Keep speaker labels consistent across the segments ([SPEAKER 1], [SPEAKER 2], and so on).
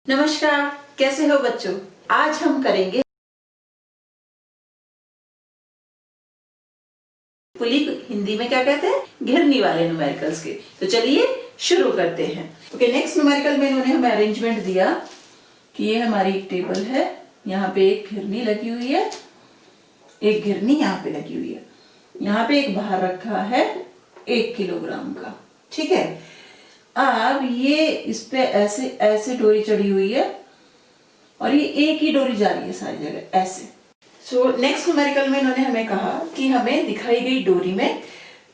[SPEAKER 1] नमस्कार, कैसे हो बच्चों। आज हम करेंगे पुली हिंदी में क्या कहते हैं, घिरनी वाले न्यूमेरिकल्स के। तो चलिए शुरू करते हैं। ओके, नेक्स्ट न्यूमेरिकल में इन्होंने हमें अरेंजमेंट दिया कि ये हमारी एक टेबल है, यहाँ पे एक घिरनी लगी हुई है, एक घिरनी यहाँ पे लगी हुई है, यहाँ पे एक बाहर रखा है 1 किलोग्राम का। ठीक है, अब ये इस पे ऐसे ऐसे डोरी चढ़ी हुई है और ये एक ही डोरी जा रही है सारी जगह ऐसे। सो नेक्स्ट न्यूमेरिकल में इन्होंने हमें कहा कि हमें दिखाई गई डोरी में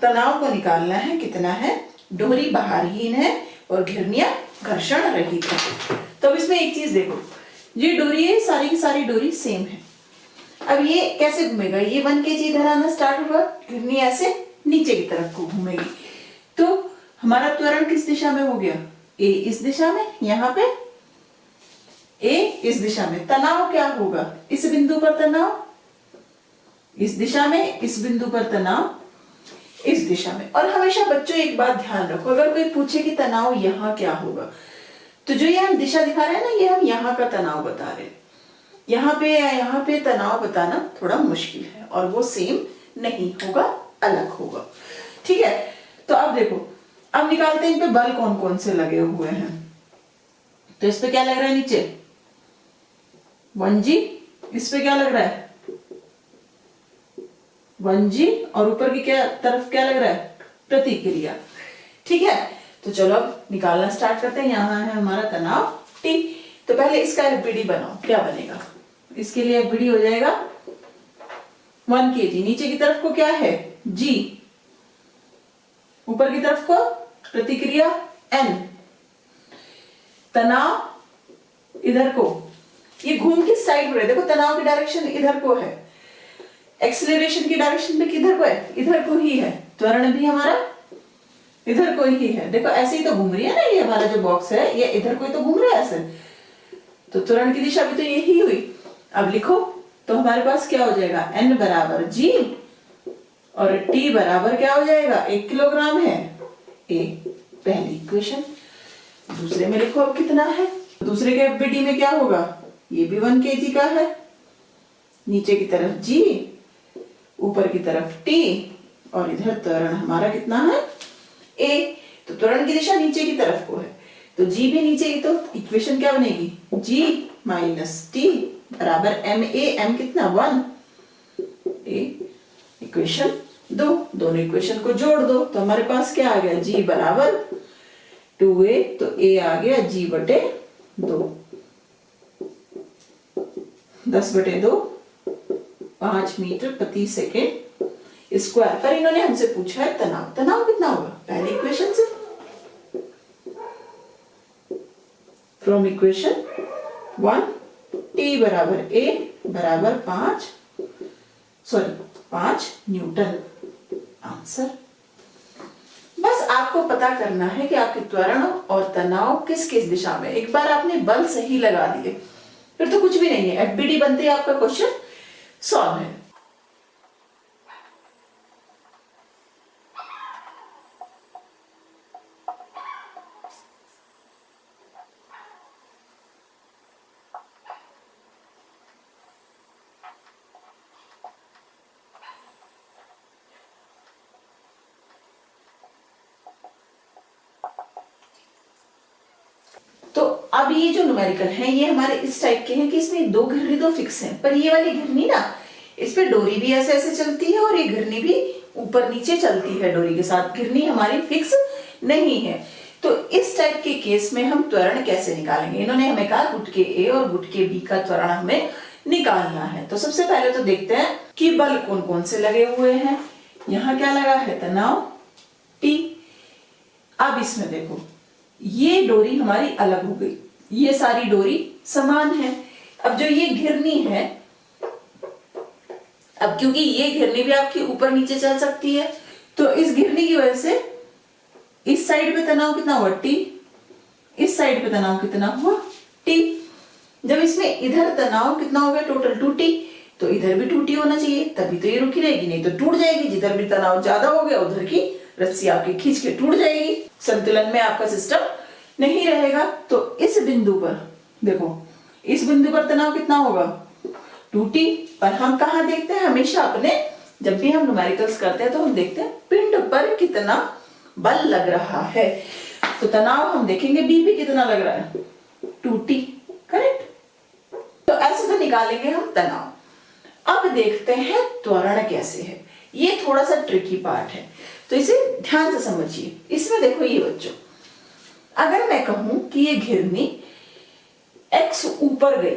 [SPEAKER 1] तनाव को निकालना है। कितना है, डोरी बाहरहीन है और घिरनियां घर्षण रहित है। तो अब इसमें एक चीज देखो, ये डोरी है, सारी की सारी डोरी सेम है। अब ये कैसे घूमेगा, ये 1 kg इधर आना स्टार्ट होगा, घिरनी ऐसे नीचे की तरफ को घूमेगी। तो हमारा त्वरण किस दिशा में हो गया, ए इस दिशा में, यहाँ पे ए इस दिशा में। तनाव क्या होगा, इस बिंदु पर तनाव इस दिशा में, इस बिंदु पर तनाव इस दिशा में। और हमेशा बच्चों एक बात ध्यान रखो, अगर कोई पूछे कि तनाव यहाँ क्या होगा, तो जो ये हम दिशा दिखा रहे हैं ना, ये हम यहाँ का तनाव बता रहे हैं। यहाँ पे तनाव बताना थोड़ा मुश्किल है और वो सेम नहीं होगा, अलग होगा। ठीक है, तो अब देखो, अब निकालते हैं इन पे बल कौन कौन से लगे हुए हैं। तो इस पे क्या लग रहा है, नीचे 1G, इस पे क्या लग रहा है 1G, और ऊपर की क्या तरफ क्या लग रहा है, प्रतिक्रिया। ठीक है, तो चलो अब निकालना स्टार्ट करते हैं। यहाँ है हमारा तनाव T। तो पहले इसका एफबीडी बनाओ, क्या बनेगा, इसके लिए एफबीडी हो जाएगा 1 kg। नीचे की तरफ को क्या है G, ऊपर की तरफ को प्रतिक्रिया N, तनाव इधर को, ये घूम किस साइड पर है, देखो तनाव की डायरेक्शन इधर को है, एक्सीलरेशन की डायरेक्शन भी किधर को है, इधर को ही है, त्वरण भी हमारा इधर को ही है। देखो ऐसे ही तो घूम रही है ना, ये हमारा जो बॉक्स है ये इधर को ही तो घूम रहा है ऐसे, तो त्वरण की दिशा भी तो यही हुई। अब लिखो, तो हमारे पास क्या हो जाएगा, N बराबर G और T बराबर क्या हो जाएगा, 1 किलोग्राम है, ए पहली इक्वेशन। दूसरे में लिखो अब कितना है, दूसरे के एफबीडी में क्या होगा, ये भी 1 kg का है, नीचे की तरफ G, ऊपर की तरफ T और इधर त्वरण हमारा कितना है, ए। तो त्वरण की दिशा नीचे की तरफ को है, तो G भी नीचे की, तो इक्वेशन क्या बनेगी, G माइनस T बराबर MA, M कितना 1, ए इक्वेशन 2। दोनों इक्वेशन को जोड़ दो तो हमारे पास क्या आ गया, G बराबर 2A, तो A आ गया G बटे 2, 10/2, 5 मीटर प्रति सेकेंड स्क्वायर पर। इन्होंने हमसे पूछा है तनाव, तनाव कितना होगा, पहले इक्वेशन से, फ्रॉम इक्वेशन 1 T बराबर A बराबर 5 न्यूटन। आंसर, बस आपको पता करना है कि आपके त्वरण और तनाव किस किस दिशा में। एक बार आपने बल सही लगा दिए फिर तो कुछ भी नहीं है, एफबीडी बनते ही आपका क्वेश्चन सॉल्व है। तो अब ये जो न्यूमेरिकल है ये हमारे इस टाइप के हैं कि इसमें 2 घिरनी तो फिक्स हैं, पर ये वाली घिरनी ना, इस पे डोरी भी ऐसे ऐसे चलती है और ये घिरनी भी ऊपर नीचे चलती है डोरी के साथ, घिरनी हमारी फिक्स नहीं है। तो इस टाइप के केस में हम त्वरण कैसे निकालेंगे, इन्होंने हमें कहा गुटके ए और गुटके बी का त्वरण हमें निकालना है। तो सबसे पहले तो देखते हैं कि बल कौन कौन से लगे हुए हैं। यहाँ क्या लगा है, तनाव T। अब इसमें देखो, ये डोरी हमारी अलग हो गई, ये सारी डोरी समान है। अब जो ये घिरनी है, अब क्योंकि ये घिरनी भी आपकी ऊपर नीचे चल सकती है, तो इस घिरनी की वजह से इस साइड पे तनाव कितना हुआ T, इस साइड पे तनाव कितना हुआ T। जब इसमें इधर तनाव कितना हो गया टोटल 2T, तो इधर भी 2T होना चाहिए, तभी तो ये रुकी रहेगी, नहीं तो टूट जाएगी। जिधर भी तनाव ज्यादा हो गया उधर की रस्सी आपकी खींच के टूट जाएगी, संतुलन में आपका सिस्टम नहीं रहेगा। तो इस बिंदु पर देखो इस बिंदु पर तनाव कितना होगा 2T। पर हम कहाँ देखते हैं हमेशा अपने, जब भी हम न्यूमेरिकल्स करते हैं तो हम देखते हैं पिंड पर कितना बल लग रहा है। तो तनाव हम देखेंगे बी पे कितना लग रहा है 2T, करेक्ट। तो ऐसे तो निकालेंगे हम तनाव। अब देखते हैं त्वरण कैसे है। ये थोड़ा सा ट्रिकी पार्ट है, तो इसे ध्यान से समझिए। इसमें देखो ये बच्चों, अगर मैं कहूं कि ये घिरनी x ऊपर गई,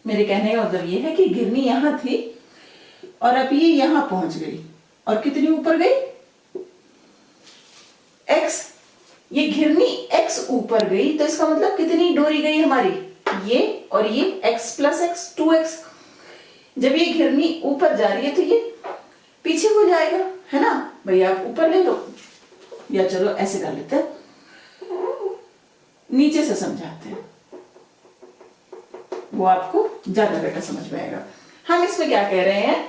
[SPEAKER 1] मेरे कहने का मतलब ये है कि घिरनी यहां थी और अब ये यहां पहुंच गई, और कितनी ऊपर गई x। ये घिरनी x ऊपर गई तो इसका मतलब कितनी डोरी गई हमारी, ये और ये x प्लस x 2x। जब ये घिरनी ऊपर जा रही है तो ये पीछे हो जाएगा, है ना भाई। आप ऊपर ले लो, या चलो ऐसे कर लेते हैं, नीचे से समझाते हैं, वो आपको ज्यादा बेटर समझ में आएगा। हम इसमें क्या कह रहे हैं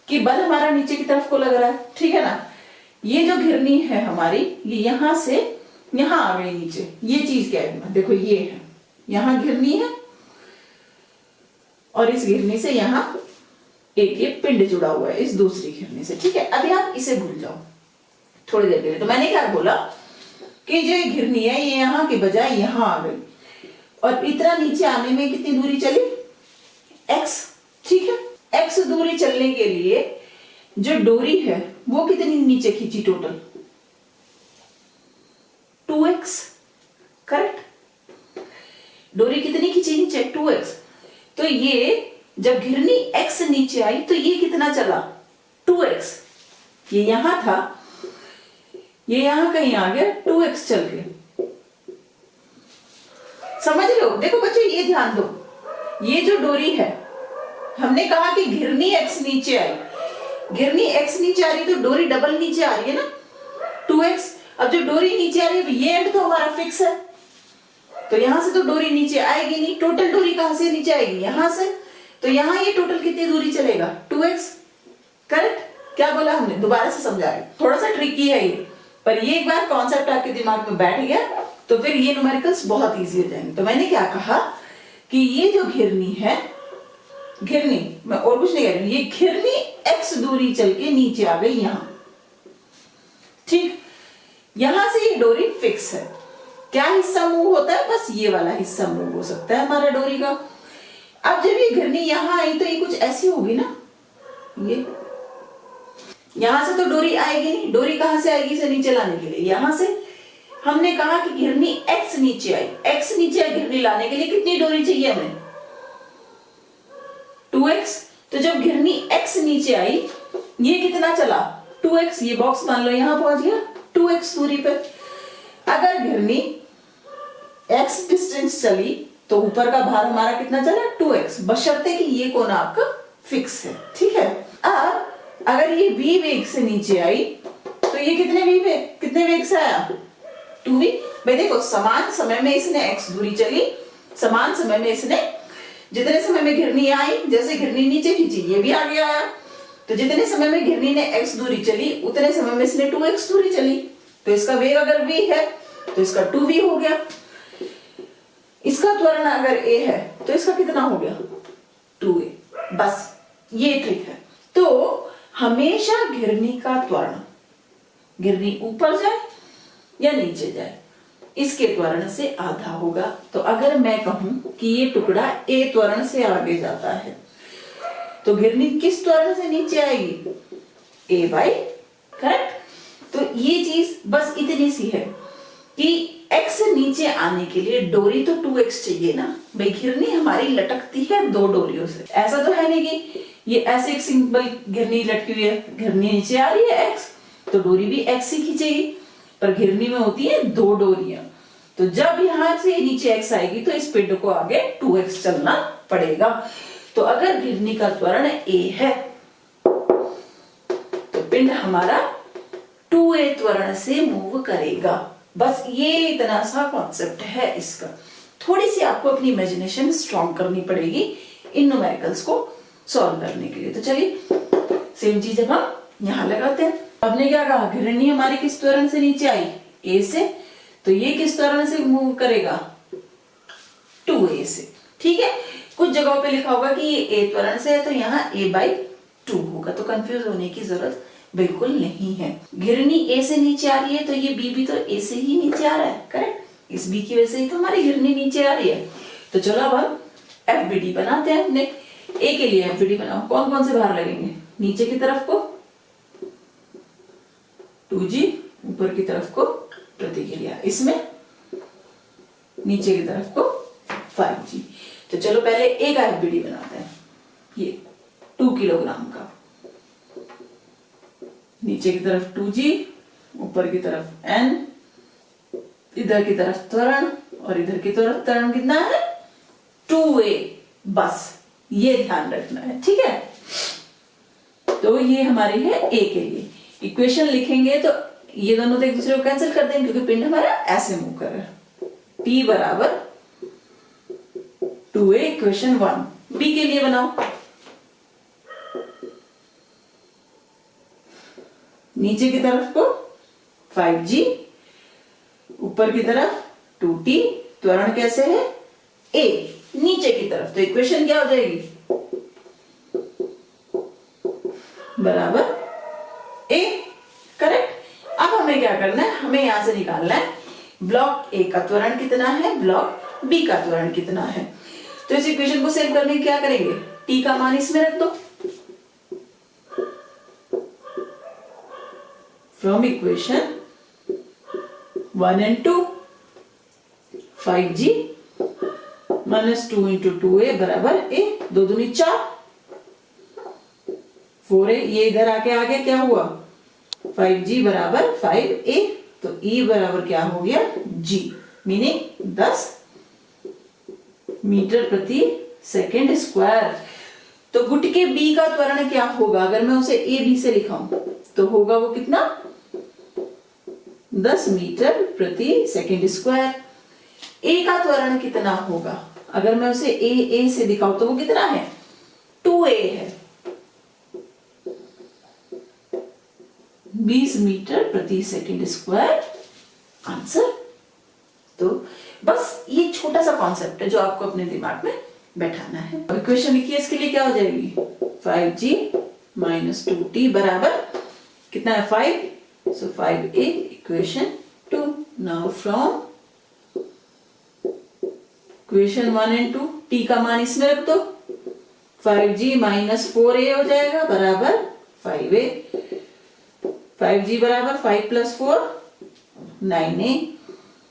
[SPEAKER 1] कि बल हमारा नीचे की तरफ को लग रहा है, ठीक है ना। ये जो घिरनी है हमारी, ये यहां से यहां आ गई नीचे। ये चीज क्या है, देखो ये है, यहां घिरनी है और इस घिरनी से यहां एक ये पिंड जुड़ा हुआ है इस दूसरी घिरनी से, ठीक है। अभी आप इसे भूल जाओ थोड़ी देर के लिए। तो मैंने क्या बोला कि जो ये घिरनी है ये यहां के बजाय यहां आ गई, और इतना नीचे आने में कितनी दूरी चली x, ठीक है। x दूरी चलने के लिए जो डोरी है वो कितनी नीचे खींची टोटल 2x, करेक्ट। डोरी कितनी खींची नीचे 2x। तो ये जब घिरनी x नीचे आई तो ये कितना चला 2x। ये यहां था, ये यहां कहीं आ गया 2x चल गया, समझ लो। देखो बच्चों ये ध्यान दो, ये जो डोरी है, हमने कहा कि घिरनी x नीचे आई, घिरनी x नीचे आ रही है तो डोरी डबल नीचे आ रही है ना 2x। अब जो डोरी नीचे आ रही है ये एंड तो हमारा फिक्स है, तो यहां से तो डोरी नीचे आएगी नहीं। टोटल डोरी कहां से नीचे आएगी, यहां से। तो यहां ये टोटल कितनी दूरी चलेगा 2x, करेक्ट। क्या बोला हमने, दोबारा से समझा रहे, थोड़ा सा ट्रिकी है ये, पर ये एक बार कॉन्सेप्ट आपके दिमाग में बैठ गया तो फिर ये न्यूमेरिकल्स बहुत इजी हो जाएंगे। तो मैंने क्या कहा कि ये जो घिरनी है, घिरनी, मैं और कुछ नहीं कह रही हूं, ये घिरनी x दूरी चल के नीचे आ गई यहां, ठीक। यहां से ये डोरी फिक्स है। क्या हिस्सा मूव होता है, बस ये वाला हिस्सा मूव हो सकता है हमारा डोरी का। अब जब ये घिरनी यहां आई तो ये कुछ ऐसी होगी ना, ये यहां से तो डोरी आएगी नहीं। डोरी कहां से आएगी इसे नीचे लाने के लिए, यहां से। हमने कहा कि घिरनी x नीचे आई, x नीचे आई घिरनी लाने के लिए कितनी डोरी चाहिए हमें 2x। तो जब घिरनी x नीचे आई ये कितना चला 2x। ये बॉक्स मान लो यहां पहुंच गया 2x दूरी पे। अगर घिरनी x डिस्टेंस चली तो ऊपर का भार हमारा कितना चला 2x, बशर्ते कि ये कोण आपका फिक्स है, ठीक है। अब अगर ये v वेग से नीचे आई तो ये कितने वेग से आया 2v। भाई देखो समान समय में इसने x दूरी चली, समान समय में इसने, जितने समय में घिरनी आई, जैसे घिरनी नीचे खींची ये भी आगे आया, तो जितने समय में घिरनी ने x दूरी चली उतने समय में इसने 2x दूरी चली। तो इसका वेग अगर v है तो इसका 2v हो गया। इसका त्वरण अगर a है तो इसका कितना हो गया 2a। बस ये ट्रिक है। तो हमेशा घिरनी का त्वरण, घिरनी ऊपर जाए या नीचे जाए, इसके त्वरण से आधा होगा। तो अगर मैं कहूं कि ये टुकड़ा a त्वरण से आगे जाता है तो घिरनी किस त्वरण से नीचे आएगी a बाई, करेक्ट। तो ये चीज बस इतनी सी है कि x नीचे आने के लिए डोरी तो 2x चाहिए ना भाई। घिरनी हमारी लटकती है 2 डोरियों से, ऐसा तो है नहीं कि ये ऐसे एक सिंपल घिरनी लटकी हुई है, घिरनी नीचे आ रही है x तो डोरी भी x ही खींचेगी, पर घिरनी में होती है 2 डोरियां। तो जब यहां से नीचे x आएगी तो इस पिंड को आगे 2x चलना पड़ेगा। तो अगर घिरनी का त्वरण a है तो पिंड हमारा 2a त्वरण से मूव करेगा। बस ये इतना सा कॉन्सेप्ट है इसका। थोड़ी सी आपको अपनी इमेजिनेशन स्ट्रॉन्ग करनी पड़ेगी इन न्यूमेरिकल्स को सॉल्व करने के लिए। तो चलिए सेम चीज अब हम यहां लगाते हैं। हमने क्या कहा, घिरनी हमारी किस त्वरण से नीचे आई a से, तो ये किस त्वरण से मूव करेगा 2। 2a से। ठीक है, कुछ जगहों पे लिखा होगा कि ये a त्वरण से है तो यहाँ a/2 होगा, तो कंफ्यूज होने की जरूरत बिल्कुल नहीं है। घिरनी a से नीचे आ रही है तो ये b भी तो a से ही नीचे आ रहा है, करेक्ट। इस b की वजह से ही तो हमारी घिरनी नीचे आ रही है। तो चलो अब हम FBD बनाते हैं अपने। a के लिए FBD बनाओ, कौन कौन से भार लगेंगे? नीचे की तरफ को 2g, ऊपर की तरफ को प्रतिक्रिया, इसमें नीचे की तरफ को 5g। तो चलो पहले a का FBD बनाते हैं। ये 2 किलोग्राम का, नीचे की तरफ 2g, ऊपर की तरफ n, इधर की तरफ त्वरण और इधर की तरफ त्वरण कितना है? 2a। बस ये ध्यान रखना है, ठीक है। तो ये हमारी है a के लिए। इक्वेशन लिखेंगे तो ये दोनों तो एक दूसरे को कैंसिल कर देंगे क्योंकि पिंड हमारा ऐसे मूव कर रहा है। t बराबर 2a, इक्वेशन 1। b के लिए बनाओ, नीचे की तरफ को 5g, ऊपर की तरफ 2t, त्वरण कैसे है? a, नीचे की तरफ, तो इक्वेशन क्या हो जाएगी? बराबर a, करेक्ट। अब हमें क्या करना है? हमें यहां से निकालना है ब्लॉक A का त्वरण कितना है, ब्लॉक B का त्वरण कितना है। तो इस इक्वेशन को सेव करने क्या करेंगे? t का मान इसमें रख दो। From equation 1 and 2, 5g minus 2 into 2a बराबर a, 2 दूनी 4, 4a, ये इधर आके आ गया, क्या हुआ? 5g बराबर 5a, तो E बराबर क्या हो गया? g, मीनिंग 10 मीटर प्रति सेकेंड स्क्वायर। तो गुटके B का त्वरण क्या होगा? अगर मैं उसे ए बी से लिखाऊं तो होगा वो कितना? 10 मीटर प्रति सेकेंड स्क्वायर। A का त्वरण कितना होगा? अगर मैं उसे ए से दिखाऊं तो वो कितना है? 2a है, 20 मीटर प्रति सेकेंड स्क्वायर आंसर। तो बस ये छोटा सा कॉन्सेप्ट है जो आपको अपने दिमाग में बैठाना है। इक्वेशन लिखिए, इसके लिए क्या हो जाएगी? 5g माइनस 2t बराबर कितना है? 5, सो 5a, equation 2। Now from equation 1 and 2, t का मान इसमें रख दो, 5g माइनस 4a हो जाएगा बराबर 5a। 5g बराबर 5 प्लस 4 9a,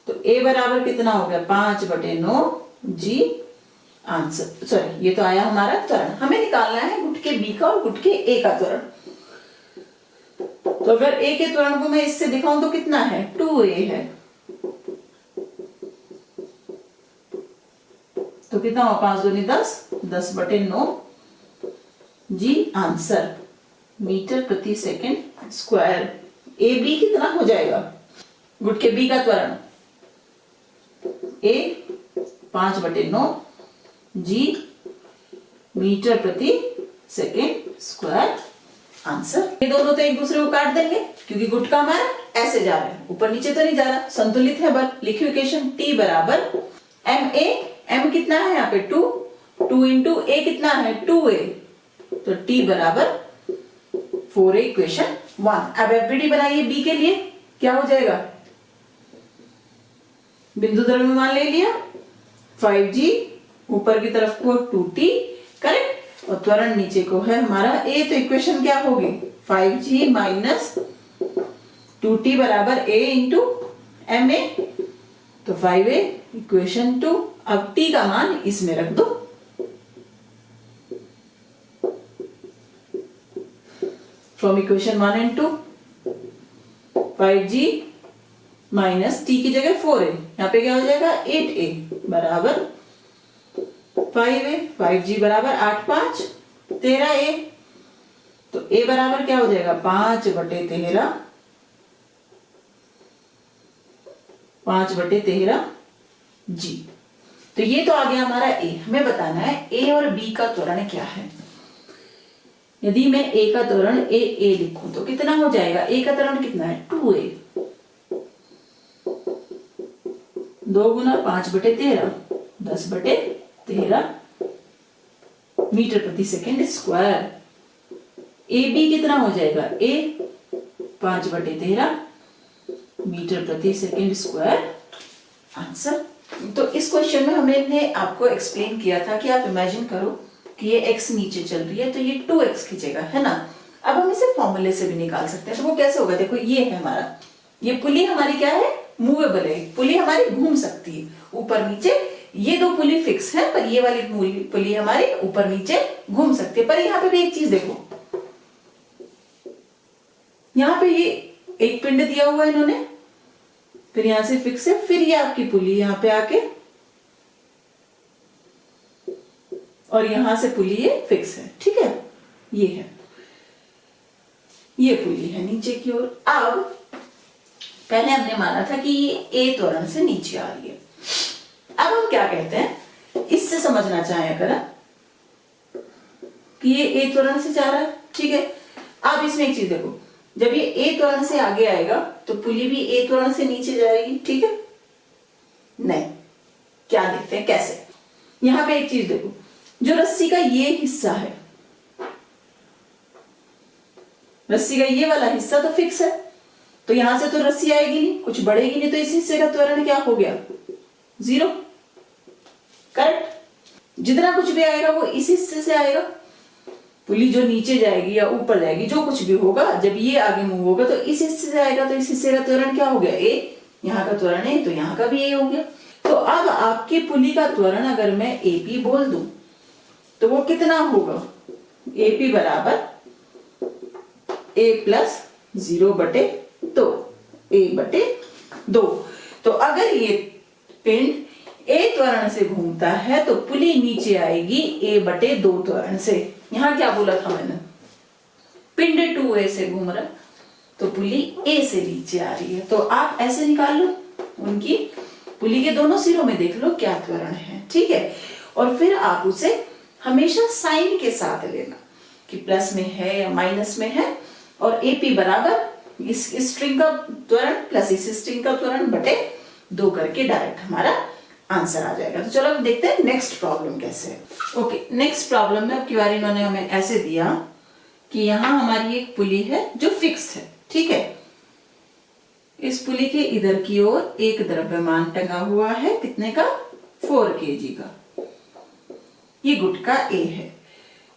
[SPEAKER 1] तो a बराबर कितना हो गया? 5/9 g आंसर। सॉरी, ये तो आया हमारा त्वरण। हमें निकालना है गुटके B का और गुटके A का त्वरण। तो अगर A के त्वरण को मैं इससे दिखाऊं तो कितना है? 2a है, तो कितना हुआ? 5 दूनी 10, 10/9 जी आंसर, मीटर प्रति सेकेंड स्क्वायर। ए बी कितना हो जाएगा? गुटके B का त्वरण A 5/9 जी मीटर प्रति सेकेंड स्क्वायर आंसर। ये दोनों तो एक दूसरे को काट देंगे क्योंकि गुटका हमारा ऐसे जा रहा है, ऊपर नीचे तो नहीं जा रहा, संतुलित है। बस लिखिए इक्वेशन t बराबर ma, m कितना है यहाँ पे? 2 इंटू a कितना है? 2a, तो t बराबर 4a, इक्वेशन 1। अब FBD बनाइए B के लिए, क्या हो जाएगा? बिंदु द्रव्यमान ले लिया, 5g, ऊपर की तरफ को 2t, करेक्ट, और त्वरण नीचे को है हमारा a, तो इक्वेशन क्या होगी? 5g माइनस 2t बराबर a इंटू ma, तो 5a, इक्वेशन 2। अब t का मान इसमें रख दो, from equation 1 and 2, 5g minus t की जगह 4a, यहाँ पे क्या हो जाएगा? 8a बराबर 5a, 5g बराबर 8 5 13a, तो a बराबर क्या हो जाएगा? 5/13, 5/13 g। तो ये तो आ गया हमारा a। हमें बताना है a और b का त्वरण क्या है। यदि मैं a का त्वरण a लिखूं तो कितना हो जाएगा? a का त्वरण कितना है? 2a, 2 गुना 5/13 10/13 मीटर प्रति सेकेंड स्क्वायर। ए बी कितना हो जाएगा, ए 5/13 मीटर प्रति सेकेंड स्क्वायर आंसर। तो इस क्वेश्चन में हमने आपको एक्सप्लेन किया था कि आप इमेजिन करो कि ये x नीचे चल रही है तो ये 2x खींचेगा, है ना। अब हम इसे फॉर्मूले से भी निकाल सकते हैं। तो वो कैसे होगा, देखो ये है हमारा, ये पुली हमारी क्या है, मूवेबल है, पुली हमारी घूम सकती है ऊपर नीचे। ये दो पुली फिक्स है, पर ये वाली पुली हमारी ऊपर नीचे घूम सकती है। पर यहाँ पे भी एक चीज देखो, यहाँ पे ये एक पिंड दिया हुआ है इन्होंने, फिर यहां से फिक्स है, फिर ये आपकी पुली यहाँ पे आके, और यहां से पुली ये फिक्स है, ठीक है। ये है, ये पुली है नीचे की ओर। अब पहले हमने माना था कि ये ए त्वरण से नीचे आ रही है। अब हम क्या कहते हैं, इससे समझना चाहें अगर कि ये ए त्वरण से जा रहा है, ठीक है। अब इसमें एक चीज देखो, जब ये ए त्वरण से आगे आएगा तो पुली भी ए त्वरण से नीचे जाएगी, ठीक है। नहीं, क्या देखते हैं कैसे। यहां पे एक चीज देखो, जो रस्सी का ये हिस्सा है, रस्सी का ये वाला हिस्सा तो फिक्स है, तो यहां से तो रस्सी आएगी नहीं, कुछ बढ़ेगी नहीं, तो इस हिस्से का त्वरण क्या हो गया, 0, करेक्ट। जितना कुछ भी आएगा वो इस हिस्से से आएगा। पुली जो नीचे जाएगी या ऊपर जाएगी, जो कुछ भी होगा, जब ये आगे मूव होगा तो इस हिस्से से आएगा, तो इस हिस्से का त्वरण क्या हो गया, ए। यहाँ का त्वरण है तो यहाँ का भी ए हो गया। तो अब आपकी पुली का त्वरण अगर मैं एपी बोल दूं तो वो कितना होगा, एपी बराबर ए प्लस 0/2, a/2। तो अगर ये पिंड ए त्वरण से घूमता है तो पुली नीचे आएगी a/2 त्वरण से। यहां क्या बोला था मैंने, पिंड 2a से घूम रहा तो पुली ए से नीचे आ रही है। तो आप ऐसे निकाल लो, उनकी पुली के दोनों सिरों में देख लो क्या त्वरण है, ठीक है। और फिर आप उसे हमेशा साइन के साथ लेना कि प्लस में है या माइनस में है, और एपी बराबर इस स्ट्रिंग का त्वरण प्लस इस स्ट्रिंग का त्वरण बटे 2 करके डायरेक्ट हमारा आंसर आ जाएगा। तो चलो अब देखते हैं नेक्स्ट प्रॉब्लम कैसे है। ओके, नेक्स्ट प्रॉब्लम में अब की बार इन्होंने हमें ऐसे दिया कि यहाँ हमारी एक पुली है जो फिक्स्ड है, ठीक है। इस पुली के इधर की ओर एक द्रव्यमान टंगा हुआ है, कितने का, 4 kg का। ये गुटका ए है।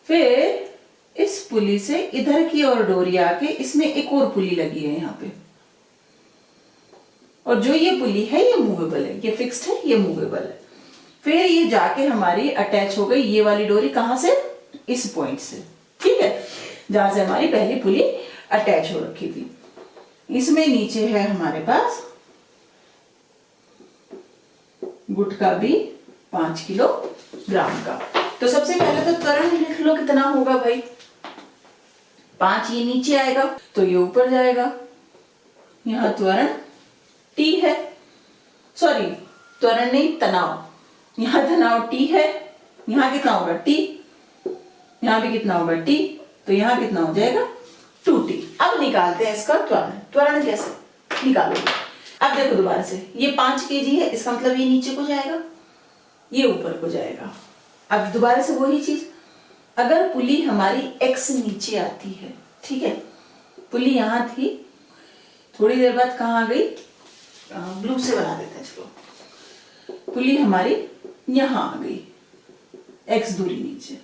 [SPEAKER 1] फिर इस पुली से इधर की ओर डोरी आके इसमें एक और पुली लगी है यहाँ पे, और जो ये पुली है ये मूवेबल है, ये फिक्स्ड है, ये मूवेबल है। फिर ये जाके हमारी अटैच हो गई, ये वाली डोरी कहां से, इस पॉइंट से, ठीक है, जहां से हमारी पहली पुली अटैच हो रखी थी। इसमें नीचे है हमारे पास गुटका भी 5 किलोग्राम का। तो सबसे पहले तो त्वरण लिख लो कितना होगा भाई, 5 ये नीचे आएगा तो ये ऊपर जाएगा। यहां त्वरण T है, सॉरी त्वरण नहीं, तनाव। यहां तनाव T है, यहां कितना होगा T, यहां भी कितना होगा T, तो यहां कितना हो जाएगा 2T। अब निकालते हैं इसका त्वरण। त्वरण कैसे निकालोगे, अब देखो दोबारा से, ये 5 kg है, इसका मतलब ये नीचे को जाएगा, ये ऊपर को जाएगा। अब दोबारा से वही चीज, अगर पुली हमारी x नीचे आती है, ठीक है, पुली यहां थी, थोड़ी देर बाद कहां आ गई, ब्लू से बना देते हैं चलो, पुली हमारी यहां आ गई x दूरी नीचे।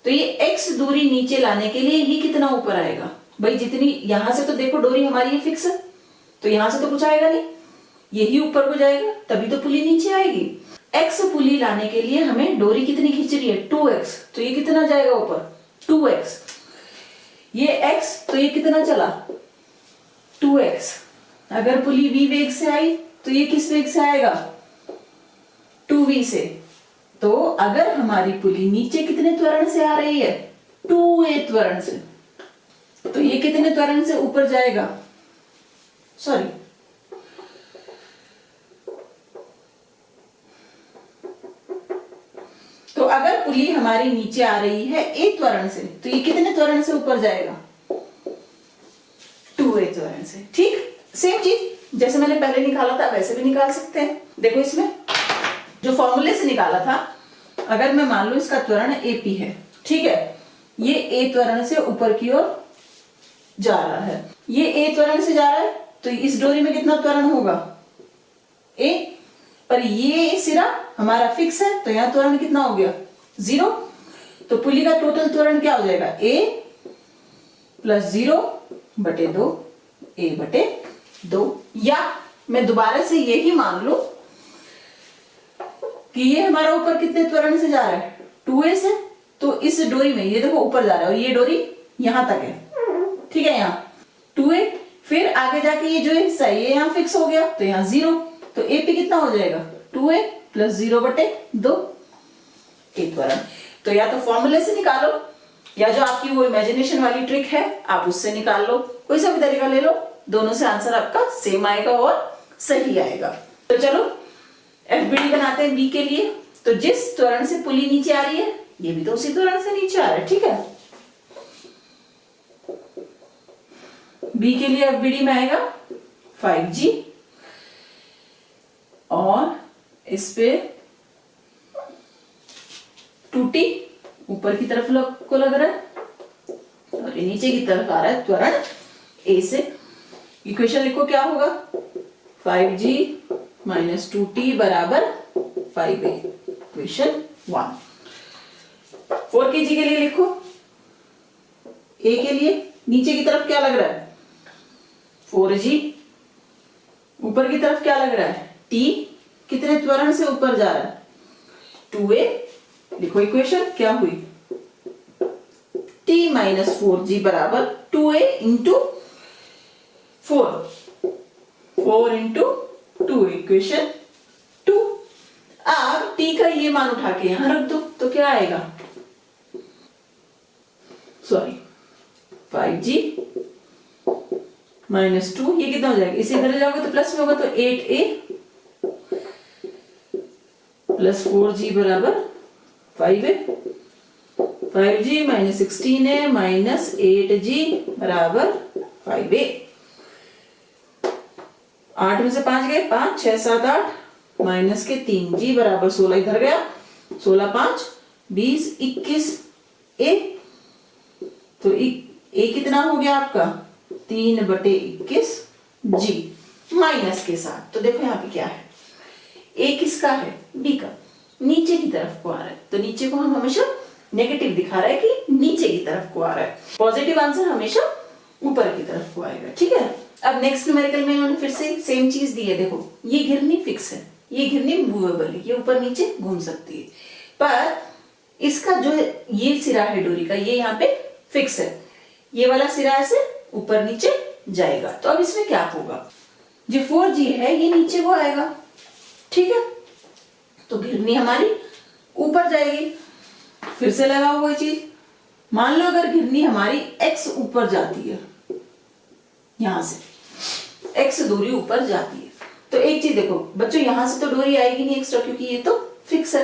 [SPEAKER 1] तो ये x दूरी नीचे लाने के लिए ये कितना ऊपर आएगा भाई, जितनी यहां से तो देखो डोरी हमारी ये फिक्स है, तो यहां से तो कुछ आएगा नहीं, यही ऊपर को जाएगा, तभी तो पुली नीचे आएगी। x पुली लाने के लिए हमें डोरी कितनी खींच रही है, 2x, तो ये कितना जाएगा ऊपर, 2x। ये x तो ये कितना चला, 2x। अगर पुली v वेग से आई तो ये किस वेग से आएगा, 2v से। तो अगर हमारी पुली नीचे कितने त्वरण से आ रही है, 2a त्वरण से, तो ये कितने त्वरण से ऊपर जाएगा, सॉरी तो अगर पुली हमारी नीचे आ रही है a त्वरण से, तो ये कितने त्वरण से ऊपर जाएगा, 2a त्वरण से। ठीक, सेम चीज जैसे मैंने पहले निकाला था वैसे भी निकाल सकते हैं। देखो इसमें जो फॉर्मूले से निकाला था, अगर मैं मान लू इसका त्वरण AP है, ठीक है, ये A त्वरण से ऊपर की ओर जा रहा है, ये A त्वरण से जा रहा है, तो इस डोरी में कितना त्वरण होगा A, पर ये सिरा हमारा फिक्स है, तो यहां त्वरण कितना हो गया 0। तो पुली का टोटल त्वरण क्या हो जाएगा A प्लस 0/2 A/2। या मैं दोबारा से यही मान लू कि ये हमारा ऊपर कितने त्वरण से जा रहा है 2A से, तो इस डोरी में ये देखो ऊपर जा रहा है और ये डोरी यहां तक है, ठीक है, यहाँ 2A, फिर आगे जाके ये जो हिस्सा है ये यहाँ फिक्स हो गया, तो यहाँ 0, तो AP कितना हो जाएगा 2A प्लस 0/2 A त्वरण। तो या तो फॉर्मूले से निकालो, या जो आपकी वो इमेजिनेशन वाली ट्रिक है आप उससे निकाल लो, कोई सा भी तरीका ले लो, दोनों से आंसर आपका सेम आएगा और सही आएगा। तो चलो FBD बनाते हैं B के लिए। तो जिस त्वरण से पुली नीचे आ रही है, ये भी तो उसी त्वरण से नीचे आ रहा है, ठीक है। B के लिए FBD में आएगा 5G, और इस पे 2T ऊपर की तरफ को लग रहा है और ये नीचे की तरफ आ रहा है त्वरण A से। इक्वेशन लिखो क्या होगा 5G माइनस 2T बराबर 5A, इक्वेशन 1। 4kg के लिए लिखो, A के लिए नीचे की तरफ क्या लग रहा है 4G, ऊपर की तरफ क्या लग रहा है T, कितने त्वरण से ऊपर जा रहा है 2A। लिखो इक्वेशन क्या हुई T माइनस 4G बराबर 2A इंटू 4 इंटू 2, इक्वेशन 2। अब T का ये मान उठा के यहां रख दो, तो क्या आएगा 5G माइनस 2, ये कितना हो जाएगा, इसे इधर ले जाओगे तो प्लस में होगा, तो 8A प्लस 4G बराबर 5A। 5G minus 16A minus 8G बराबर 5A। 8 में से 5 गए, 5 6 7 8 माइनस के 3G बराबर 16, इधर गया 16 5 20 21A। तो A कितना हो गया आपका 3/21G माइनस के साथ। तो देखो यहाँ पे क्या है, A किसका है B का, नीचे की तरफ को आ रहा है, तो नीचे को हम हमेशा नेगेटिव दिखा रहा है कि नीचे की तरफ को आ रहा है, पॉजिटिव आंसर हमेशा ऊपर की तरफ को आएगा, ठीक है। अब नेक्स्ट न्यूमेरिकल में इन्होंने फिर से सेम चीज दी है, देखो ये घिरनी फिक्स है, ये घिरनी मूवेबल है, ये ऊपर नीचे घूम सकती है, पर इसका जो ये सिरा है डोरी का ये यहाँ पे फिक्स है, ये वाला सिरा ऐसे ऊपर नीचे जाएगा। तो अब इसमें क्या होगा, जो 4G है ये नीचे को आएगा, ठीक है, तो घिरनी हमारी ऊपर जाएगी। फिर से लगाओ वही चीज, मान लो अगर घिरनी हमारी X ऊपर जाती है, यहां से X डोरी ऊपर जाती है, तो एक चीज देखो बच्चों, यहां से तो डोरी आएगी नहीं एक्स्ट्रा, क्योंकि ये तो फिक्स है,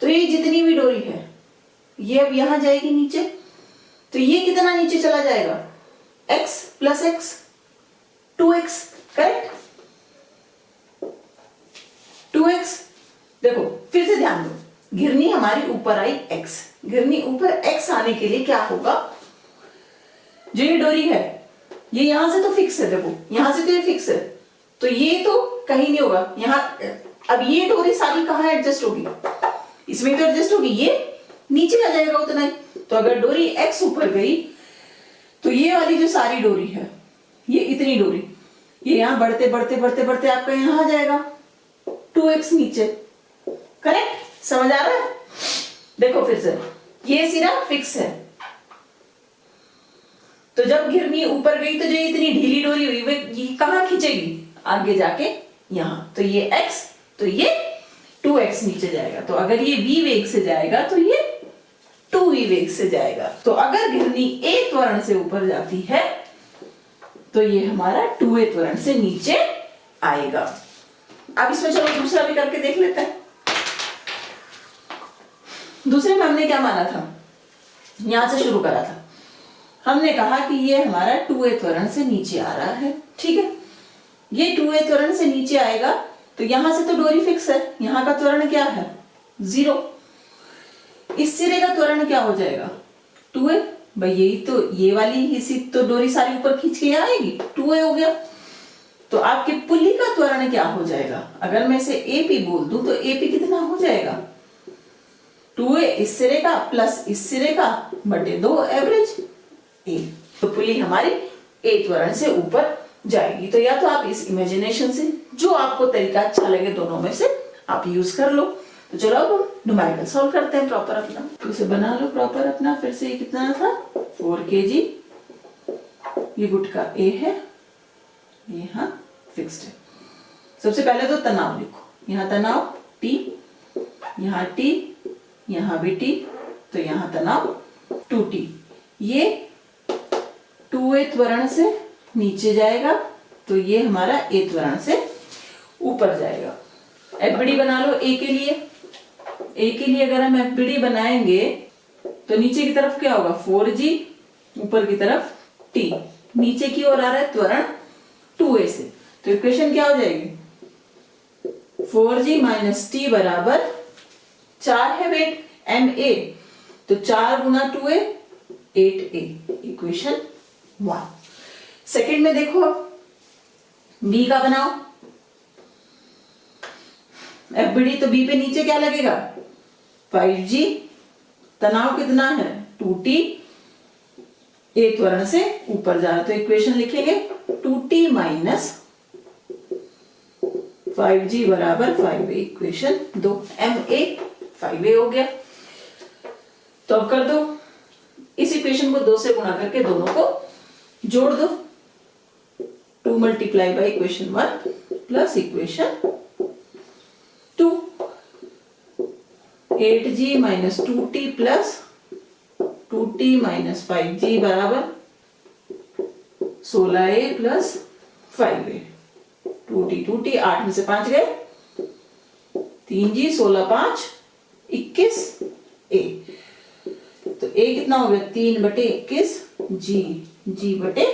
[SPEAKER 1] तो ये जितनी भी डोरी है ये अब यहां जाएगी नीचे, तो ये कितना नीचे चला जाएगा X plus X 2X, correct 2X। देखो फिर से ध्यान दो, घिरनी हमारी ऊपर आई X, घिरनी ऊपर X आने के लिए क्या होगा, जो ये डोरी है ये यहां से तो फिक्स है, देखो यहां से तो ये फिक्स है, तो ये तो कहीं नहीं होगा यहाँ। अब ये डोरी सारी कहाँ एडजस्ट होगी, इसमें तो एडजस्ट होगी, ये नीचे आ जाएगा उतना ही। तो अगर डोरी X ऊपर गई तो ये वाली जो सारी डोरी है, ये इतनी डोरी, ये यहाँ बढ़ते बढ़ते बढ़ते बढ़ते आपका यहाँ आ जाएगा 2X नीचे, करेक्ट, समझ आ रहा है। देखो फिर से ये सिरा फिक्स है, तो जब घिरनी ऊपर गई तो जो इतनी ढीली डोरी हुई वो ये कहाँ खींचेगी, आगे जाके यहाँ, तो ये X, तो ये 2X नीचे जाएगा। तो अगर ये V वेग से जाएगा तो ये 2V वेग से जाएगा। तो अगर घिरनी A त्वरण से ऊपर जाती है तो ये हमारा 2A त्वरण से नीचे आएगा। अब इसमें चलो दूसरा भी करके देख लेते हैं। दूसरे में हमने क्या माना था, यहां से शुरू करा था, हमने कहा कि ये हमारा 2A त्वरण से नीचे आ रहा है, ठीक है, ये 2A त्वरण से नीचे आएगा तो यहां से तो डोरी फिक्स है, यहां का त्वरण क्या है 0। इस सिरे का त्वरण क्या हो जाएगा 2a। भाई यही तो, ये वाली इसी तो डोरी सारी ऊपर खींच के आएगी, 2a हो गया। तो आपके पुली का त्वरण क्या हो जाएगा, अगर मैं इसे AP बोल दूं तो AP कितना हो जाएगा 2a इस सिरे का प्लस इस सिरे का बटे 2 एवरेज A। तो पुली हमारी A त्वरण से ऊपर जाएगी। तो या तो आप इस इमेजिनेशन से, जो आपको तरीका अच्छा लगे दोनों में से आप यूज कर लो। तो चलो अब हम न्यूमेरिकल सॉल्व करते हैं प्रॉपर अपना। तो इसे बना लो प्रॉपर अपना। फिर से ये कितना था 4 kg। ये गुटका A है, ये यहाँ फिक्स्ड है। सबसे पहले तो तनाव लिखो, यहाँ तनाव T, यहाँ T, यहाँ भी T, तो यहाँ तनाव 2T। ये 2a त्वरण से नीचे जाएगा तो ये हमारा A त्वरण से ऊपर जाएगा। FBD बना लो A के लिए। A के लिए अगर हम FBD बनाएंगे तो नीचे की तरफ क्या होगा 4G, ऊपर की तरफ T। नीचे की ओर आ रहा है त्वरण 2a से, तो इक्वेशन क्या हो जाएगी 4G माइनस T बराबर 4 है वेट MA, तो 4 गुना 2a 8a, इक्वेशन 1। सेकंड में देखो B का बनाओ। FBD तो B पे नीचे क्या लगेगा 5G, तनाव कितना है 2T, A त्वरण से ऊपर जा रहा, तो इक्वेशन लिखेंगे 2T माइनस 5G बराबर 5A, इक्वेशन 2। MA 5A हो गया। तो अब कर दो, इस इक्वेशन को 2 से गुणा करके दोनों को जोड़ दो। 2 multiply by equation 1 plus equation 2। 8G minus 2T plus 2T minus 5G बराबर 16A प्लस 5A। 2T 8 में से 5 गए, 3G 16 5 21A। तो A कितना हो गया 3 बटे 21 G बटे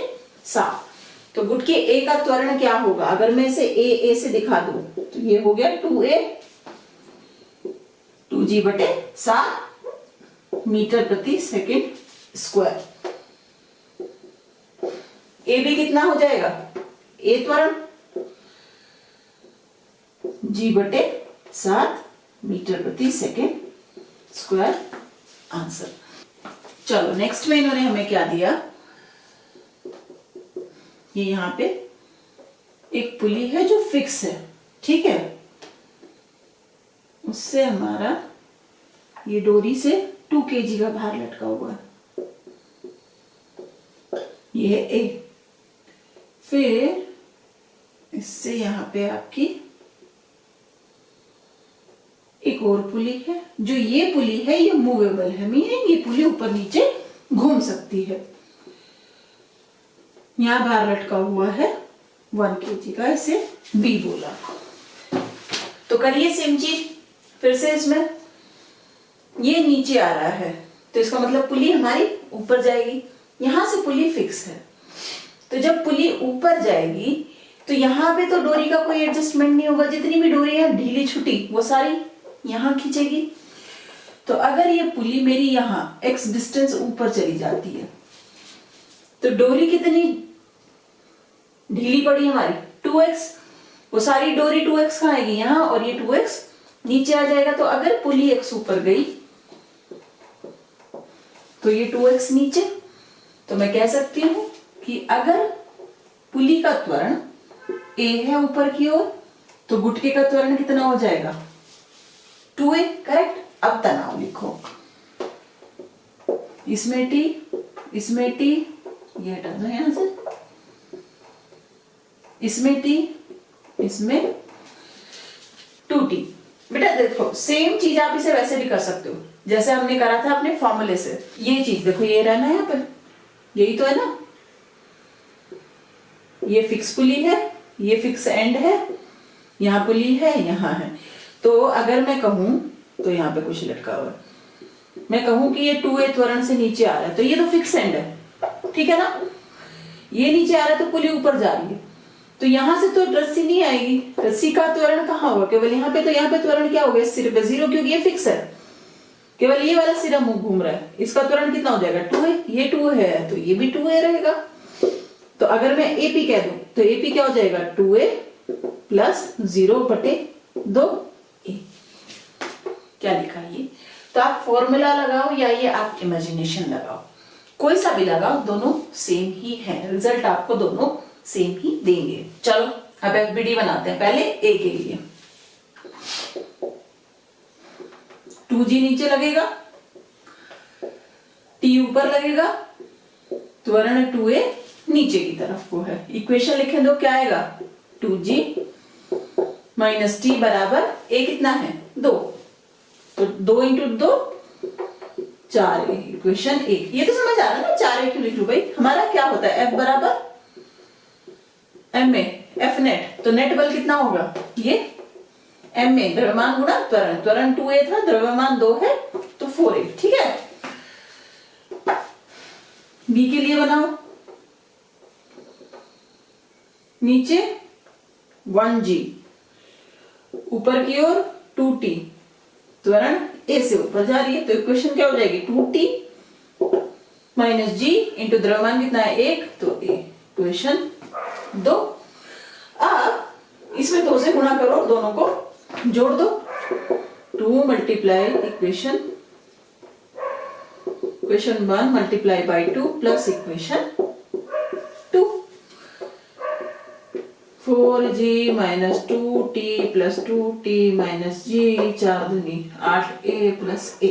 [SPEAKER 1] 7। तो गुटके A का त्वरण क्या होगा, अगर मैं इसे A से दिखा दूं तो ये हो गया 2A 2G बटे 7 मीटर प्रति सेकंड स्क्वायर। A भी कितना हो जाएगा A त्वरण G बटे 7 मीटर प्रति सेकंड स्क्वायर, आंसर। चलो नेक्स्ट में इन्होंने हमें क्या दिया, ये यहां पे एक पुली है जो फिक्स है, ठीक है, उससे हमारा ये डोरी से 2 kg का भार लटका हुआ है, ये है A। फिर इससे यहां पे आपकी एक और पुली है, जो ये पुली है ये मूवेबल है, मीनिंग ये पुली ऊपर नीचे घूम सकती है। यहां भार लटका हुआ है 1 kg का, इसे B बोला। तो करिए सेम चीज फिर से, इसमें ये नीचे आ रहा है तो इसका मतलब पुली हमारी ऊपर जाएगी। यहां से पुली फिक्स है, तो जब पुली ऊपर जाएगी तो यहां पे तो डोरी का कोई एडजस्टमेंट नहीं होगा, जितनी भी डोरी है ढीली छुटी वो सारी यहां खींचेगी। तो अगर ये पुली मेरी यहां x डिस्टेंस ऊपर चली जाती है तो डोरी कितनी ढीली पड़ी हमारी 2x, वो सारी डोरी 2x कहां आएगी यहां, और ये 2x नीचे आ जाएगा। तो अगर पुली x ऊपर गई तो ये 2x नीचे। तो मैं कह सकती हूं कि अगर पुली का त्वरण A है ऊपर की ओर तो गुटके का त्वरण कितना हो जाएगा 2A, करेक्ट। अब तनाव लिखो, इसमें T, इसमें T, ये हटा दो यहां से, इसमें T, इसमें 2T। बेटा देखो सेम चीज आप इसे वैसे भी कर सकते हो जैसे हमने करा था अपने फॉर्मूले से। ये चीज देखो, ये रहना है यहाँ पर, यही तो है ना, ये फिक्स पुली है, ये फिक्स एंड है, यहाँ पुली है, यहाँ है। तो अगर मैं कहूं तो यहाँ पे कुछ लटका हुआ है, मैं कहूं कि ये 2A त्वरण से नीचे आ रहा है तो ये तो फिक्स एंड है, ठीक है ना। ये नीचे आ रहा है तो पुली ऊपर जा रही है, तो यहां से तो रस्सी नहीं आएगी, रस्सी का त्वरण कहाँ होगा, केवल यहाँ पे, तो यहाँ पे त्वरण क्या हो गया, सिरे पे 0, क्योंकि ये फिक्स है, केवल ये वाला सिरा मुंह घूम रहा है, इसका त्वरण कितना हो जाएगा 2a, ये 2 है तो ये भी 2a रहेगा। तो अगर मैं AP कह दूं तो AP क्या हो जाएगा 2a प्लस 0/2a। क्या लिखा ये, तो आप फॉर्मूला लगाओ या ये आप इमेजिनेशन लगाओ, कोई सा भी लगाओ, दोनों सेम ही है, रिजल्ट आपको दोनों सेम ही देंगे। चलो अब FBD बनाते हैं। पहले A के लिए 2G नीचे लगेगा, T ऊपर लगेगा, त्वरण 2A नीचे की तरफ को है। इक्वेशन लिखे दो, क्या आएगा 2G माइनस T बराबर A कितना है 2, तो 2 इंटू 2 4A, इक्वेशन 1। ये तो समझ आ रहा है ना, 4A क्यों लिख लू भाई, हमारा क्या होता है F बराबर M A, F नेट, तो नेट बल कितना होगा, ये M A द्रव्यमान गुणा त्वरण, त्वरण 2A था, द्रव्यमान 2 है तो 4A, ठीक है। B के लिए बनाओ, नीचे 1G, ऊपर की ओर 2T, त्वरण A से ऊपर जा रही है, तो इक्वेशन क्या हो जाएगी 2T माइनस G इंटू द्रव्यमान कितना है 1, तो A, इक्वेशन 2। अब इसमें 2 से गुणा करो, दोनों को जोड़ दो, 2 multiply equation 1 multiply by 2 plus equation 2, 4G minus 2T plus 2T minus G, 4 दूनी 8A plus A,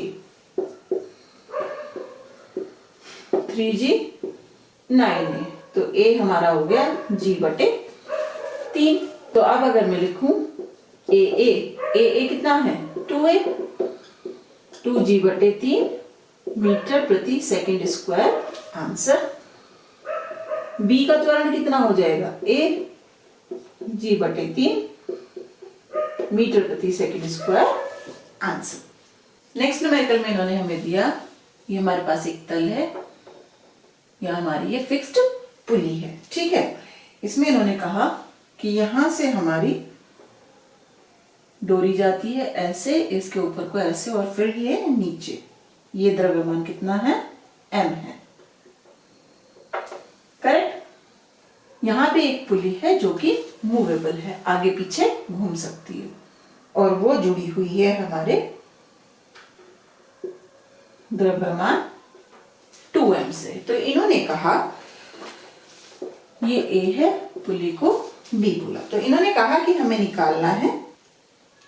[SPEAKER 1] 3G 9A, तो A हमारा हो गया G/3। तो अब अगर मैं लिखूं AA कितना है 2A, 2G/3 मीटर प्रति सेकंड स्क्वायर, आंसर। B का त्वरण कितना हो जाएगा A G/3 मीटर प्रति second square, answer. Next numerical में इन्होंने हमें दिया, ये हमारे पास एक तल है, या हमारी ये फिक्स्ड पुली है, ठीक है। इसमें इन्होंने कहा कि यहां से हमारी डोरी जाती है ऐसे, इसके ऊपर को ऐसे, और फिर ये नीचे, ये द्रव्यमान कितना है M है, करेक्ट। यहां पे एक पुली है जो कि मूवेबल है, आगे पीछे घूम सकती है, और वो जुड़ी हुई है हमारे द्रव्यमान 2M से। तो इन्होंने कहा ये A है, पुली को B बोला, तो इन्होंने कहा कि हमें निकालना है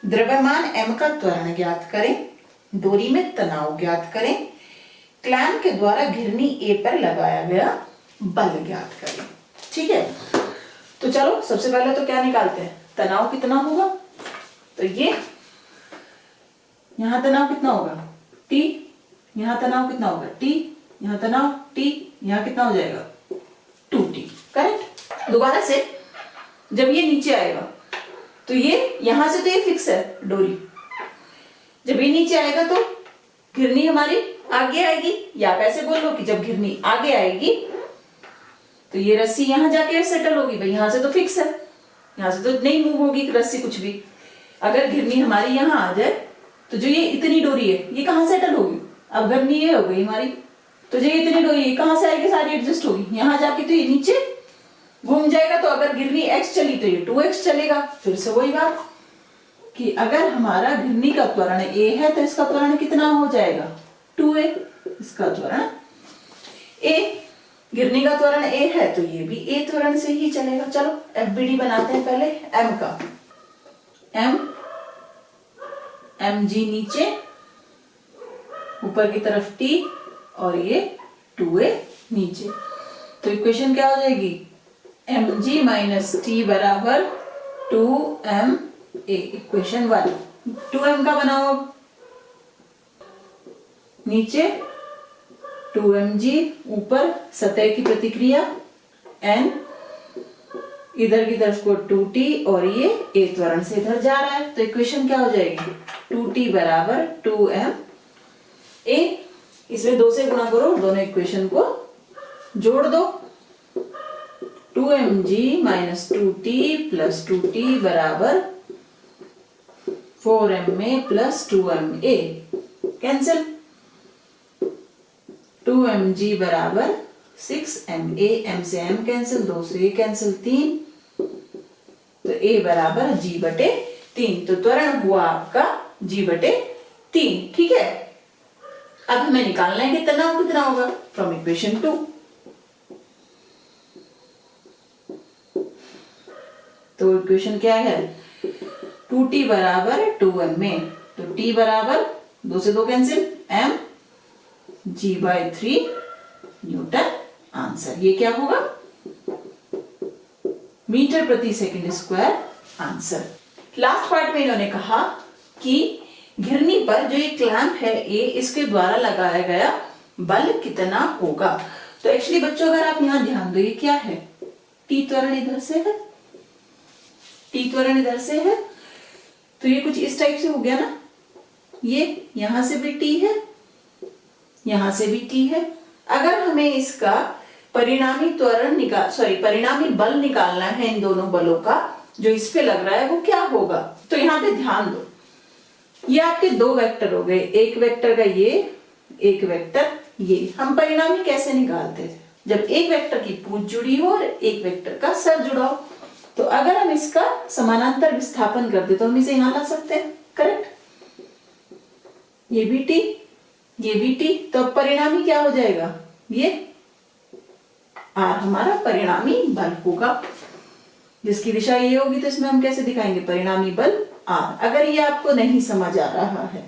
[SPEAKER 1] द्रव्यमान M का त्वरण ज्ञात करें, डोरी में तनाव ज्ञात करें, क्लैंप के द्वारा घिरनी A पर लगाया गया बल ज्ञात करें, ठीक है। तो चलो सबसे पहले तो क्या निकालते हैं, तनाव कितना होगा, तो ये यहां तनाव कितना होगा T, यहां तनाव कितना होगा T, यहां तनाव T, यहां कितना हो जाएगा 2T, करेक्ट। दोबारा से जब ये नीचे आएगा तो ये यहां से तो ये फिक्स है डोरी, जब ये नीचे आएगा तो घिरनी हमारी आगे आएगी, या आप ऐसे बोल लो कि जब घिरनी आगे आएगी तो ये रस्सी यहां जाके सेटल होगी, भाई यहां से तो फिक्स है, यहां से तो नहीं मूव होगी रस्सी कुछ भी। अगर घिरनी हमारी यहां आ जाए तो जो ये इतनी डोरी है ये कहां सेटल होगी, अब घिरनी ये हो गई हमारी, तो जो ये इतनी डोरी है कहां से आएगी, सारी एडजस्ट होगी, यहां जाके तो ये नीचे घूम जाएगा। तो अगर घिरनी x चली तो ये 2x चलेगा। फिर से वही बात कि अगर हमारा घिरनी का त्वरण A है तो इसका त्वरण कितना हो जाएगा 2A, इसका त्वरण A, घिरनी का त्वरण A है तो ये भी A त्वरण से ही चलेगा। चलो FBD बनाते हैं पहले M का, mg नीचे, ऊपर की तरफ T और ये 2A नीचे, तो इक्वेशन क्या हो जाएगी mg माइनस T बराबर 2ma, इक्वेशन 1। 2m का बनाओ, नीचे 2mg, ऊपर सतह की प्रतिक्रिया n, इधर की तरफ को 2t और ये A त्वरण से इधर जा रहा है, तो इक्वेशन क्या हो जाएगी 2t बराबर 2ma। इसमें 2 से गुणा करो, दोनों इक्वेशन को जोड़ दो, 2mg minus 2t plus 2t बराबर 4ma plus 2ma cancel. 2mg बराबर 6ma, m से m कैंसिल, 2 से ये कैंसिल, 3, तो a बराबर g बटे 3। तो त्वरण हुआ आपका g बटे 3। ठीक है, अब हमें निकालना है कि तनाव कितना होगा फ्रॉम इक्वेशन 2। तो इक्वेशन क्या है, 2t बराबर 2ma, तो t बराबर 2 से 2 cancel, m g/3 Newton answer. ये क्या होगा, मीटर प्रति second square answer. Last part में इन्होंने कहा कि घिरनी पर जो ये क्लैंप है ए, इसके द्वारा लगाया गया बल कितना होगा। तो एक्चुअली बच्चों अगर आप यहां ध्यान दो, ये क्या है, टी त्वरण इधर से है, टी त्वरण इधर से है, तो ये कुछ इस टाइप से हो गया ना। ये यहां से भी टी है, यहां से भी टी है। अगर हमें इसका परिणामी परिणामी बल निकालना है इन दोनों बलों का जो इस पे लग रहा है वो क्या होगा, तो यहाँ पे ध्यान दो, ये आपके दो वेक्टर हो गए, एक वेक्टर का ये, एक वेक्टर ये। हम परिणामी कैसे निकालते थे, जब एक वेक्टर की पूंछ जुड़ी हो और एक वेक्टर का सर जुड़ा हो। तो अगर हम इसका समानांतर विस्थापन कर दे तो हम इसे यहां ला सकते हैं, करेक्ट। ये भी टी, ये भी टी, तो अब परिणामी क्या हो जाएगा, ये आर हमारा परिणामी बल होगा, जिसकी दिशा ये होगी। तो इसमें हम कैसे दिखाएंगे, परिणामी बल आर। अगर ये आपको नहीं समझ आ रहा है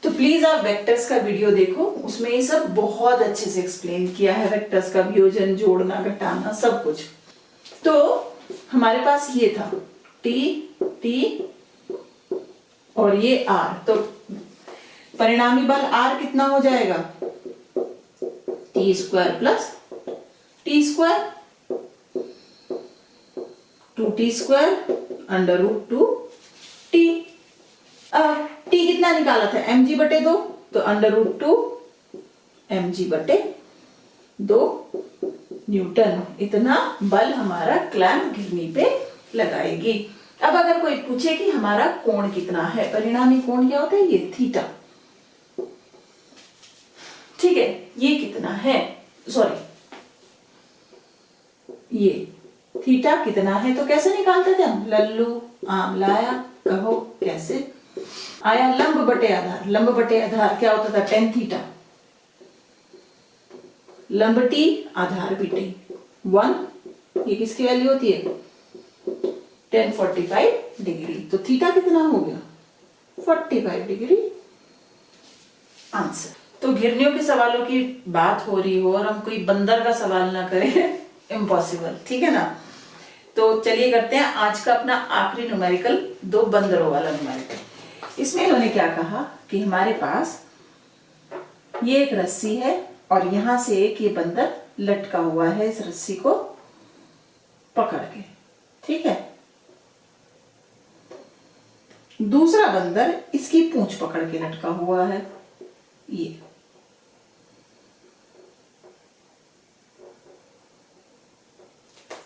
[SPEAKER 1] तो प्लीज आप वेक्टर्स का वीडियो देखो, उसमें ये सब बहुत अच्छे से एक्सप्लेन किया है, वेक्टर्स का वियोजन, जोड़ना, घटाना, सब कुछ। तो हमारे पास ये था टी, टी और ये आर, तो परिणामी बल आर कितना हो जाएगा, t square plus t square, 2t square under root 2t। अब t कितना निकाला था, mg बटे 2, तो अंडर रूट 2 mg बटे 2 न्यूटन, इतना बल हमारा क्लैंप घिरनी पे लगाएगी। अब अगर कोई पूछे कि हमारा कोण कितना है, परिणामी कोण क्या होता है, ये थीटा, ठीक है, ये कितना है, सॉरी ये थीटा कितना है, तो कैसे निकालते थे हम, लल्लू आम लाया, कहो कैसे आया, लंब बटे आधार, लंब बटे आधार क्या होता था, tan थीटा, लंब टी आधार भी टी, 1, ये किसकी वैल्यू होती है, tan 45 डिग्री, तो थीटा कितना हो गया, 45 डिग्री आंसर। तो घिरनियों के सवालों की बात हो रही हो और हम कोई बंदर का सवाल ना करें, इम्पॉसिबल, ठीक है ना। तो चलिए करते हैं आज का अपना आखिरी न्यूमेरिकल, 2 बंदरों वाला न्यूमेरिकल। इसमें इन्होंने क्या कहा कि हमारे पास ये एक रस्सी है और यहां से एक ये बंदर लटका हुआ है इस रस्सी को पकड़ के, ठीक है। दूसरा बंदर इसकी पूंछ पकड़ के लटका हुआ है, ये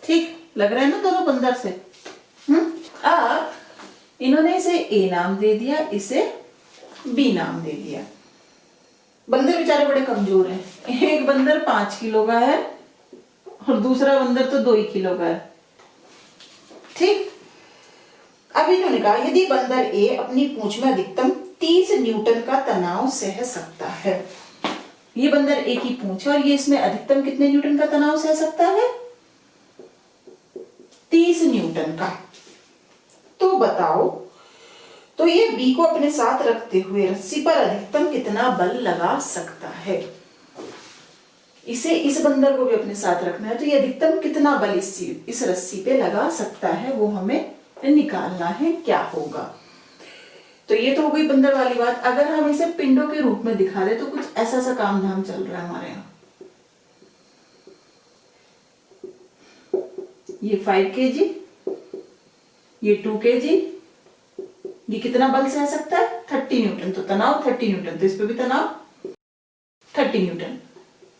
[SPEAKER 1] ठीक लग रहा है ना दोनों बंदर से। अब इन्होंने इसे ए नाम दे दिया, इसे बी नाम दे दिया। बंदर बेचारे बड़े कमजोर हैं, एक बंदर 5 किलो का है और दूसरा बंदर तो 2 ही किलो का है, ठीक। अब इन्होंने कहा यदि बंदर ए अपनी पूंछ में अधिकतम 30 न्यूटन का तनाव सह सकता है, ये बंदर ए की पूंछ है और ये इसमें अधिकतम कितने न्यूटन का तनाव सह सकता है, 30 न्यूटन का। तो बताओ, तो ये बी को अपने साथ रखते हुए रस्सी पर अधिकतम कितना बल लगा सकता है। इसे, इस बंदर को भी अपने साथ रखना है, तो ये अधिकतम कितना बल इस रस्सी पे लगा सकता है वो हमें निकालना है, क्या होगा। तो ये तो हो गई बंदर वाली बात। अगर हम इसे पिंडों के रूप में दिखा दे तो कुछ ऐसा सा काम धाम चल रहा है हमारे यहाँ। ये 5 kg, ये 2 kg, ये कितना बल सह सकता है, 30 न्यूटन, तो तनाव 30 न्यूटन, तो इस पे भी तनाव 30 न्यूटन।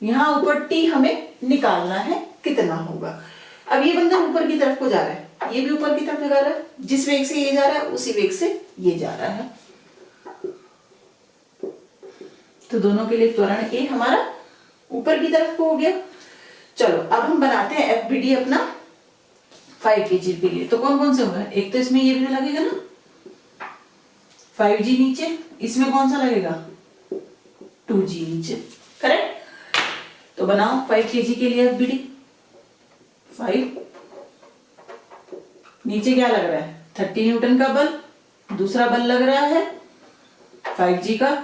[SPEAKER 1] यहां ऊपर टी हमें निकालना है, कितना होगा। अब ये बंदर ऊपर की तरफ को जा रहा है, ये भी ऊपर की तरफ जा रहा है, जिस वेग से ये जा रहा है उसी वेग से ये जा रहा है, तो दोनों के लिए त्वरण ए हमारा ऊपर की तरफ को हो गया। चलो अब हम बनाते हैं एफबीडी अपना 5 kg के लिए। तो कौन कौन से होगा, एक तो इसमें ये भी लगेगा ना 5G नीचे, इसमें कौन सा लगेगा 2G नीचे, करेक्ट। तो बनाओ 5 kg के लिए एफबीडी। 5 नीचे क्या लग रहा है 30 न्यूटन का बल, दूसरा बल लग रहा है 5G का,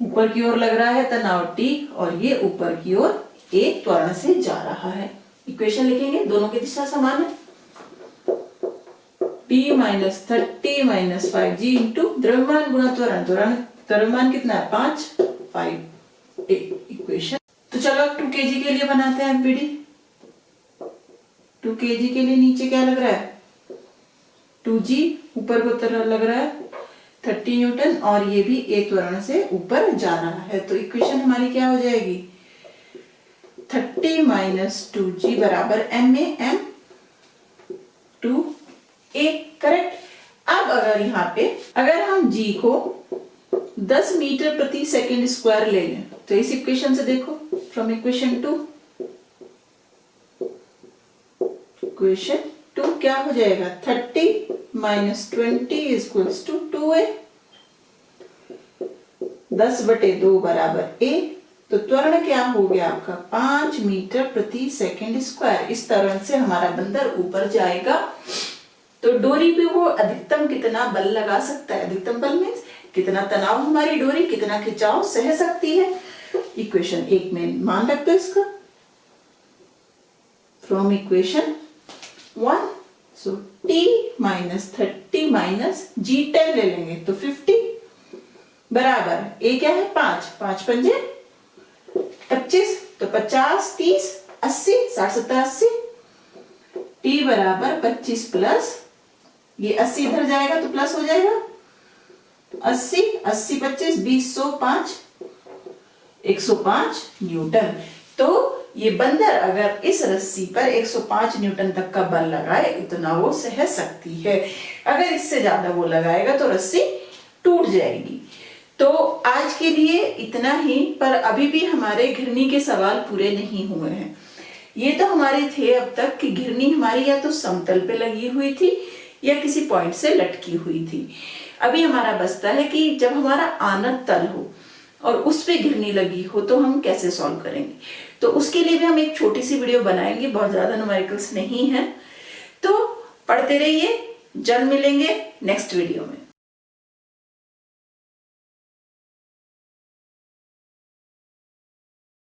[SPEAKER 1] ऊपर की ओर लग रहा है तनाव T और ये ऊपर की ओर A त्वरण से जा रहा है। इक्वेशन लिखेंगे, दोनों की दिशा समान है। P minus 30 minus 5G into द्रव्यमान गुणा त्वरण, द्रव्यमान कितना है 5 इक्वेशन। तो चलो 2 kg के लिए बनाते हैं एफबीडी। 2 kg के लिए नीचे क्या लग रहा है 2G, ऊपर को तरह लग रहा है 30 न्यूटन और ये भी A त्वरण से ऊपर जा रहा है। तो इक्वेशन हमारी क्या हो जाएगी 30 माइनस 2G बराबर MA M 2A, करेक्ट। अब अगर यहाँ पे अगर हम G को 10 मीटर प्रति सेकंड स्क्वायर ले लें तो इस इक्वेशन से देखो, फ्रॉम इक्वेशन 2 क्या हो जाएगा 30 माइनस 20 इक्वल्स टू 2A, 10/2 बराबर A। तो त्वरण क्या हो गया आपका 5 मीटर प्रति सेकंड स्क्वायर। इस त्वरण से हमारा बंदर ऊपर जाएगा। तो डोरी पे वो अधिकतम कितना बल लगा सकता है, अधिकतम बल मीन्स कितना तनाव हमारी डोरी, कितना खिंचाव सह सकती है। इक्वेशन 1 में मान रख दो इसका, from equation 1 so T minus 30 minus G10 ले लेंगे तो 50 बराबर A क्या है 5, 5 पंजे 25, तो 50 30 80, 60 70 80, T बराबर 25 प्लस ये 80 इधर जाएगा तो प्लस हो जाएगा 80 80 25 20 105 105 न्यूटन। तो ये बंदर अगर इस रस्सी पर 105 न्यूटन तक का बल लगाए इतना वो सह सकती है। अगर इससे ज्यादा वो लगाएगा तो रस्सी टूट जाएगी। तो आज के लिए इतना ही, पर अभी भी हमारे घिरनी के सवाल पूरे नहीं हुए हैं। ये तो हमारे थे अब तक कि घिरनी हमारी या तो समतल पे लगी हुई थी या किसी पॉइंट से लटकी हुई थी। अभी हमारा बचता है कि जब हमारा आनत तल हो और उस पे घिरनी लगी हो तो हम कैसे सॉल्व करेंगे। तो उसके लिए भी हम एक छोटी सी वीडियो बनाएंगे, बहुत ज्यादा न्यूमेरिकल्स नहीं है। तो पढ़ते रहिए, जल्द मिलेंगे नेक्स्ट वीडियो में।